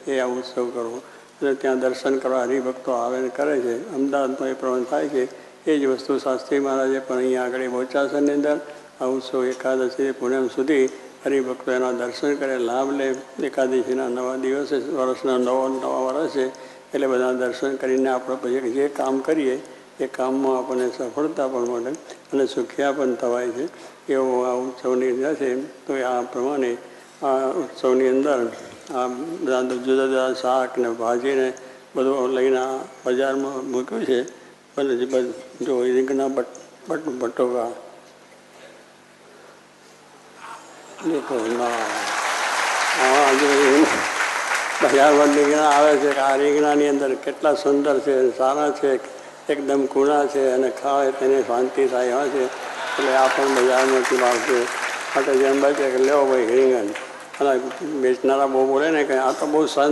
એ આ ઉત્સવ કરવો અને ત્યાં દર્શન કરવા હરિભક્તો આવે ને કરે છે. અમદાવાદમાં એ પ્રમાણે થાય છે. એ જ વસ્તુ શાસ્ત્રી મહારાજે પણ અહીંયા આગળ બોચાસણની અંદર આ ઉત્સવ એકાદશી પૂનમ સુધી હરિભક્તો એના દર્શન કરે, લાભ લે. એકાદશીના નવા દિવસે વર્ષના નવા વર્ષે એટલે બધા દર્શન કરીને આપણે પછી જે કામ કરીએ એ કામમાં આપણને સફળતા પણ મળે અને સુખિયા પણ થવાય છે. એવો આ ઉત્સવની અંદર છે. તો આ પ્રમાણે આ ઉત્સવની અંદર આ બધા જુદા જુદા શાક ને ભાજીને બધું લઈને બજારમાં મૂક્યું છે. જો રીંગણા બટોકા બજારમાં રીંગણા આવે છે. આ રીંગણાની અંદર કેટલા સુંદર છે, સારા છે, એકદમ કૂણા છે અને ખાવે તેને શાંતિ થાય એવા છે. એટલે આ પણ બજારમાંથી લાવશે માટે જેમ બચે કે લેવો ભાઈ રીંગણ. અને વેચનારા બહુ બોલે ને કે આ તો બહુ